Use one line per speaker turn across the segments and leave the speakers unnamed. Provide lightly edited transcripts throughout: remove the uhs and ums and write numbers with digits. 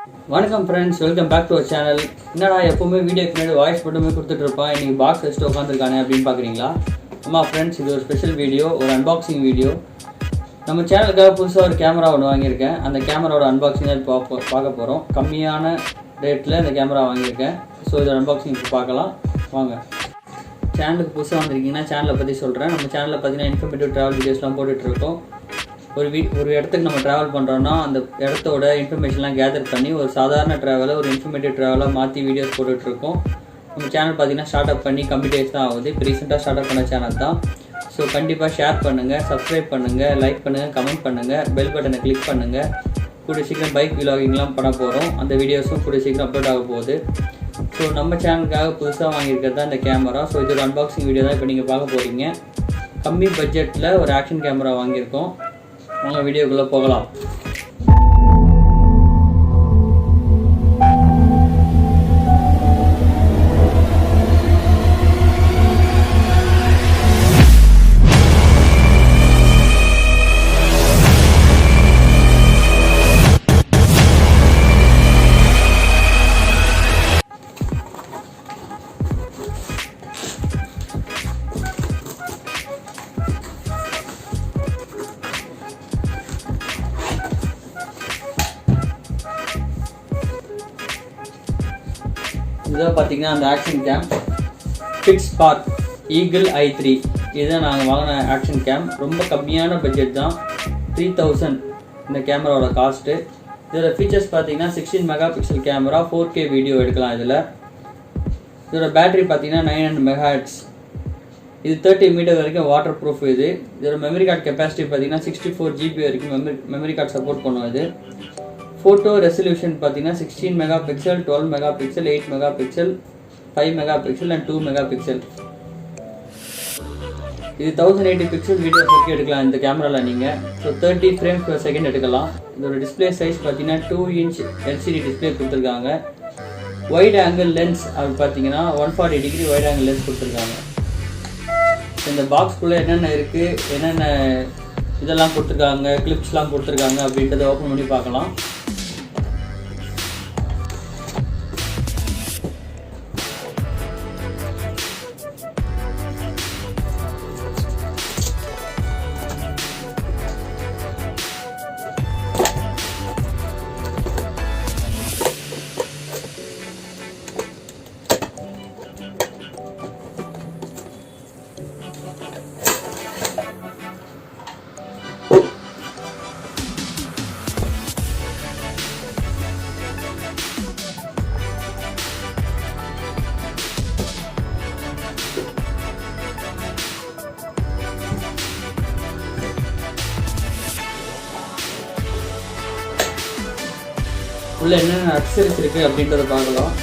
வணக்கம் friends, welcome back to our channel. என்னடா எப்போவுமே வீடியோக்கு முன்னாடி வாய்ஸ் மட்டுமே கொடுத்துட்ருப்பான், இன்றைக்கி பாக்ஸ் வச்சுட்டு உட்காந்துருக்கானே அப்படின்னு பார்க்குறீங்களா? ஆமாம் ஃப்ரெண்ட்ஸ், இது ஒரு ஸ்பெஷல் வீடியோ, ஒரு அன்பாக்சிங் வீடியோ. நம்ம சேனலுக்காக புதுசாக ஒரு கேமரா ஒன்று வாங்கியிருக்கேன். அந்த கேமராவோட அன்பாக்சிங் தான் பார்க்க போகிறோம். கம்மியான ரேட்டில் இந்த கேமரா வாங்கியிருக்கேன். ஸோ இதோட அன்பாக்சிங் பார்க்கலாம் வாங்க. சேனலுக்கு புதுசாக வந்திருக்கீங்கன்னா சேனலை பற்றி சொல்கிறேன். நம்ம சேனலில் பார்த்தீங்கன்னா இன்ஃபர்மேட்டிவ் ட்ராவல் வீடியோஸ்லாம் போட்டுட்ருக்கோம். ஒரு இடத்துக்கு நம்ம ட்ராவல் பண்ணுறோன்னா அந்த இடத்தோட இன்ஃபர்மேஷன்லாம் கேதர் பண்ணி ஒரு சாதாரண ட்ராவலை ஒரு இன்ஃபர்மேட்டிவ் ட்ராவலாக மாற்றி வீடியோஸ் போட்டுட்ருக்கோம். நம்ம சேனல் பார்த்திங்கன்னா ஸ்டார்ட் அப் பண்ணி கம்ப்ளீட் தான் ஆகுது. இப்போ ரீசெண்டாக ஸ்டார்ட் அப் பண்ண சேனல் தான். ஸோ கண்டிப்பாக ஷேர் பண்ணுங்கள், சப்ஸ்கிரைப் பண்ணுங்கள், லைக் பண்ணுங்கள், கமெண்ட் பண்ணுங்கள், பெல் பட்டனை கிளிக் பண்ணுங்கள். கூடிய சீக்கிரம் பைக் விலாகிங்லாம் பண்ண போகிறோம். அந்த வீடியோஸும் கூடிய சீக்கிரம் அப்லோட் ஆக போகுது. ஸோ நம்ம சேனலுக்காக புதுசாக வாங்கியிருக்கிறது தான் இந்த கேமரா. ஸோ இது ஒரு அன்பாக்சிங் வீடியோ தான் இப்போ நீங்கள் பார்க்க போகிறீங்க. கம்மி பட்ஜெட்டில் ஒரு ஆக்ஷன் கேமரா வாங்கியிருக்கோம். வாங்க வீடியோக்குள்ளே போகலாம். இதை பார்த்தீங்கன்னா அந்த action game Fitspark Eagle i3 இதுதான் நாங்கள் வாங்கின ஆக்ஷன் கேம். ரொம்ப கம்மியான பட்ஜெட் தான், 3000 இந்த கேமராவோட காஸ்ட்டு. இதோட ஃபீச்சர்ஸ் பார்த்தீங்கன்னா 16 mega pixel camera, 4k video எடுக்கலாம். இதோட பேட்டரி பார்த்தீங்கன்னா 900 MHz. இது 30 மீட்டர் வரைக்கும் வாட்டர் ப்ரூஃப். இதோட மெமரி கார்டு கெப்பாசிட்டி பார்த்தீங்கன்னா 64 GB வரைக்கும் மெமரி கார்டு சப்போர்ட் பண்ணும். இது ஃபோட்டோ ரெசல்யூஷன் பார்த்தீங்கன்னா 16 mega pixel, 12 mega pixel, 8 mega pixel, 5 mega pixel and 2 mega pixel. இது 1080 பிக்சல் வீடியோ வரைக்கும் எடுக்கலாம் இந்த கேமராவில் நீங்கள். ஸோ 30 ஃப்ரேம்ஸ் per செகண்ட் எடுக்கலாம். இதோட டிஸ்பிளே சைஸ் பார்த்தீங்கன்னா 2 inch LCD டிஸ்பிளே கொடுத்துருக்காங்க. வைட் ஆங்கிள் லென்ஸ் அது பார்த்தீங்கன்னா 140 டிகிரி வைட் ஆங்கிள் லென்ஸ் கொடுத்துருக்காங்க. இந்த பாக்ஸ்குள்ளே என்னென்ன இருக்குது, என்னென்ன இதெல்லாம் கொடுத்துருக்காங்க, கிளிப்ஸ்லாம் கொடுத்துருக்காங்க அப்படின்றத ஓப்பன் பண்ணி பார்க்கலாம். உள்ள என்னென்ன அக்சரிஸ் இருக்குது அப்படின்றத பார்க்கலாம்.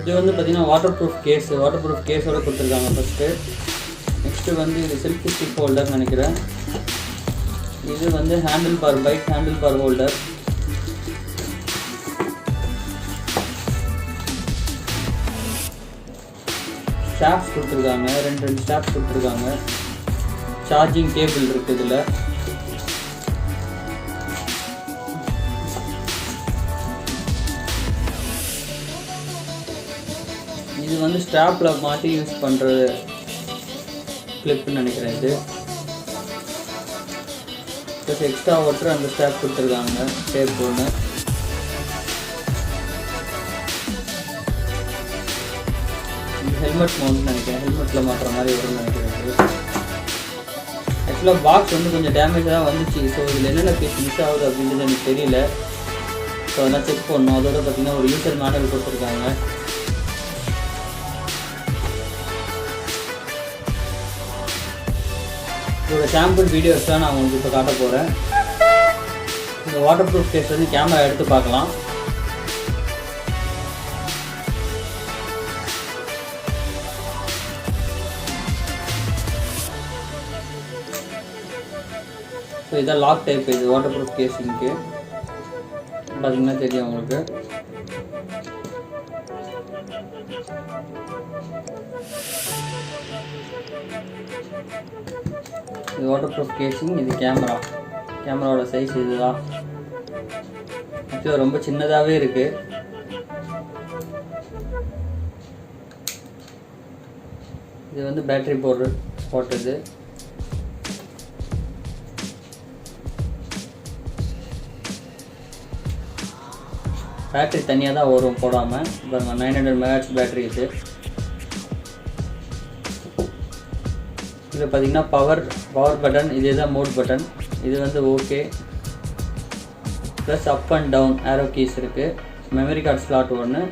இது வந்து பார்த்தீங்கன்னா வாட்டர் ப்ரூஃப் கேஸோடு கொடுத்துருக்காங்க ஃபஸ்ட்டு. நெக்ஸ்ட்டு வந்து இது செல்ஃபி ஸ்டிக் ஹோல்டர் நினைக்கிறேன். இது வந்து bike handle bar holder. Straps கொடுத்துருக்காங்க, ரெண்டு ஸ்டாப்ஸ் கொடுத்துருக்காங்க. சார்ஜிங் கேபிள் இருக்குது இதில். இது வந்து ஸ்ட்ராப்பில் மாட்டி யூஸ் பண்ணுற கிளிப்னு நினைக்கிறேன். இது ப்ளஸ் எக்ஸ்ட்ரா ஒட்டுற அந்த ஸ்ட்ராப் கொடுத்துருக்காங்க, டேப் ஒன்று. ஹெல்மெட் மவுண்ட் நினைக்கிறேன், ஹெல்மெட்டில் மாட்டுற மாதிரி வரும்னு நினைக்கிறேன். ஆக்சுவலாக பாக்ஸ் வந்து கொஞ்சம் டேமேஜ் தான் வந்துச்சு. ஸோ இதில் என்னென்ன பீஸ் மிஸ் ஆகுது அப்படின்றது எனக்கு தெரியல. ஸோ அதெல்லாம் செக் பண்ணணும். அதோட பார்த்திங்கன்னா ஒரு யூசர் மேனுவல் கொடுத்துருக்காங்க. இதோட சாம்பிள் வீடியோஸ் தான் நான் உங்களுக்கு இப்போ காட்ட போகிறேன். இந்த வாட்டர் ப்ரூஃப் கேஸ் வந்து கேமரா எடுத்து பார்க்கலாம். இதான் லாக் டைப். இது வாட்டர் ப்ரூஃப் கேசிங்க்கு பார்த்தீங்கன்னா தெரியும் உங்களுக்கு. இது வாட்டர் ப்ரூஃப் கேசிங். இது கேமராவோட சைஸ் இதுதான். ஆக்சுவலாக ரொம்ப சின்னதாகவே இருக்குது. இது வந்து பேட்டரி போட்டது. பேட்டரி தனியாக தான் வரும் போடாமல். பாருங்க 900 mAh பேட்டரி இது. இதில் பார்த்தீங்கன்னா பவர் பட்டன், இதே தான் மோட் பட்டன். இது வந்து okay. Plus up and down arrow keys இருக்குது. மெமரி கார்டு ஸ்லாட் ஒன்று,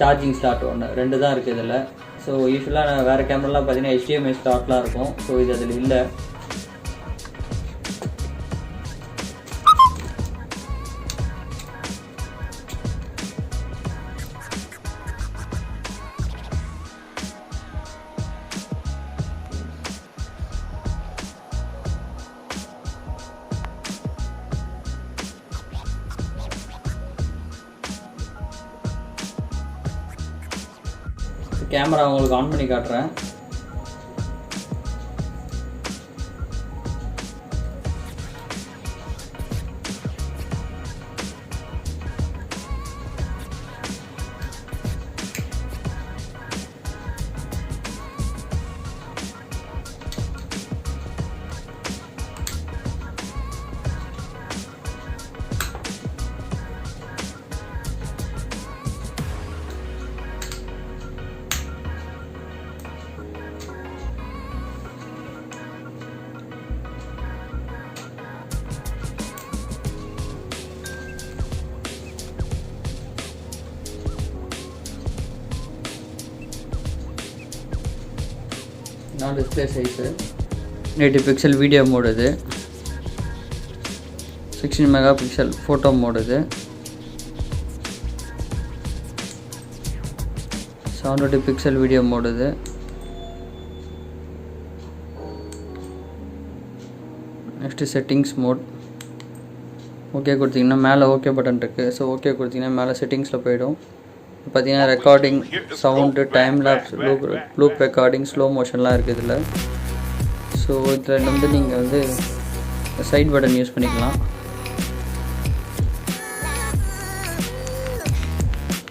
சார்ஜிங் ஸ்லாட் ஒன்று, 2 தான் இருக்குது இதில். ஸோ யூஸ்வலாக வேறு கேமராலாம் பார்த்தீங்கன்னா HDMI ஸ்லாட்லாம் இருக்கும். ஸோ இது அதில் இல்லை. கேமரா உங்களுக்கு ஆன் பண்ணி காட்டுறேன். நான் display size 80 pixel video mode. இது 16 மெகா பிக்சல் ஃபோட்டோ மோடு. இது 720 பிக்சல் வீடியோ மோடு. இது நெக்ஸ்ட்டு செட்டிங்ஸ் மோட். ஓகே கொடுத்தீங்கன்னா மேலே ஓகே பட்டன் இருக்குது. ஸோ ஓகே கொடுத்தீங்கன்னா மேலே செட்டிங்ஸில் போய்டும். பார்த்தீங்கன்னா recording, sound, time lapse, loop recording, slow மோஷன்லாம் இருக்குது இதில். ஸோ இதில் வந்து நீங்கள் வந்து சைட் பட்டன் யூஸ் பண்ணிக்கலாம்.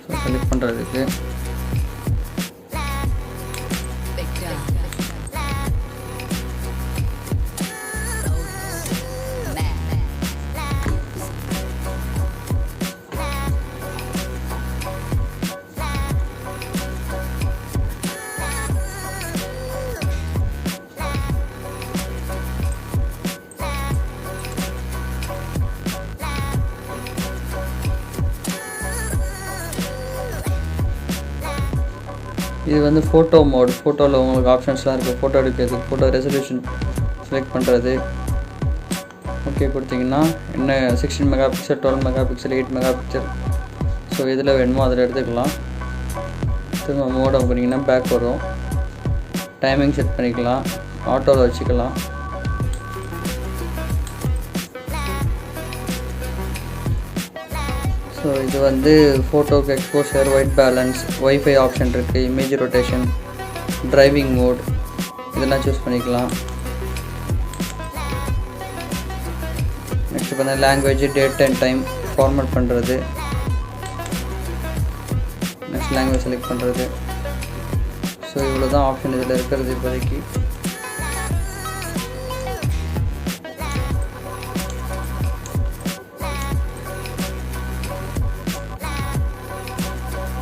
ஸோ செலக்ட் பண்ணுறதுக்கு இது வந்து ஃபோட்டோ மோட். ஃபோட்டோவில் உங்களுக்கு ஆப்ஷன்ஸ்லாம் இருக்குது. ஃபோட்டோ எடுக்கிறது, ஃபோட்டோ ரெசல்யூஷன் செலக்ட் பண்ணுறது. ஓகே கொடுத்தீங்கன்னா என்ன 16 mega pixel, 12 mega pixel, 8 mega pixel, so எதில் வேணுமோ அதில் எடுத்துக்கலாம். திரும்ப மோட் பண்ணிங்கன்னா பேக் வரும். டைமிங் செட் பண்ணிக்கலாம், ஆட்டோவில் வச்சுக்கலாம். ஸோ இது வந்து ஃபோட்டோக்கு exposure, white balance, wifi option இருக்குது, இமேஜ் ரொட்டேஷன், டிரைவிங் மோட், இதெல்லாம் சூஸ் பண்ணிக்கலாம். நெக்ஸ்ட் பார்த்தா language, date and time format பண்ணுறது. நெக்ஸ்ட் லாங்குவேஜ் செலக்ட் பண்ணுறது. ஸோ இவ்வளோ தான் ஆப்ஷன் இதில் இருக்கிறது இப்போதைக்கு.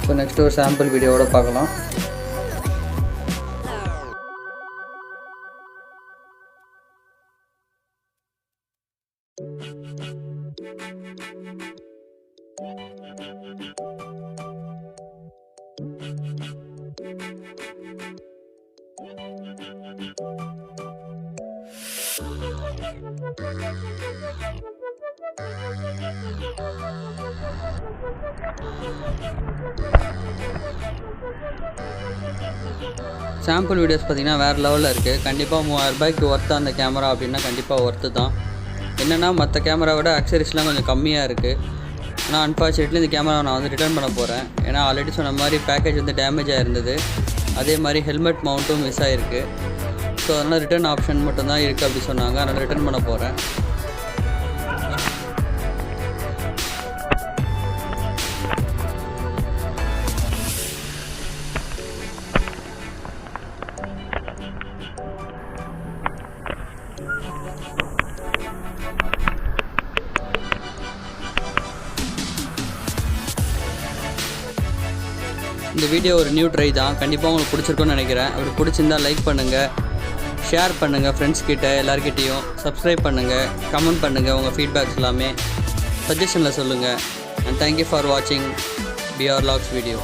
ஸோ நெக்ஸ்ட் ஒரு சாம்பிள் வீடியோவோட பார்க்கலாம். சாம்பிள் வீடியோஸ் பார்த்திங்கன்னா வேறு லெவலில் இருக்குது. கண்டிப்பாக 3000 ரூபாய்க்கு ஒர்த்து அந்த கேமரா அப்படின்னா கண்டிப்பாக ஒர்த்து தான். என்னென்னா மற்ற கேமரா விட அக்சரிஸ்லாம் கொஞ்சம் கம்மியாக இருக்குது. ஆனால் அன்ஃபார்ச்சுனேட்லி இந்த கேமரா நான் வந்து ரிட்டர்ன் பண்ண போகிறேன். ஏன்னா ஆல்ரெடி சொன்ன மாதிரி பேக்கேஜ் வந்து டேமேஜ் ஆகிருந்தது. அதே மாதிரி ஹெல்மெட் மவுண்ட்டும் மிஸ் ஆகிருக்கு. ஸோ அதனால் ரிட்டர்ன் ஆப்ஷன் மட்டும்தான் இருக்குது அப்படி சொன்னாங்க. அதனால் ரிட்டர்ன் பண்ண போகிறேன். இந்த வீடியோ ஒரு நியூ ட்ரை தான். கண்டிப்பாக உங்களுக்கு பிடிச்சிருக்குன்னு நினைக்கிறேன். அப்படி பிடிச்சிருந்தால் லைக் பண்ணுங்கள், ஷேர் பண்ணுங்கள் ஃப்ரெண்ட்ஸ் கிட்ட எல்லார்கிட்டையும், சப்ஸ்கிரைப் பண்ணுங்கள், கமெண்ட் பண்ணுங்கள், உங்கள் ஃபீட்பேக்ஸ் எல்லாமே சஜஷனில் சொல்லுங்கள். அண்ட் தேங்க்யூ ஃபார் வாட்சிங் பிஆர் லாக்ஸ் வீடியோ.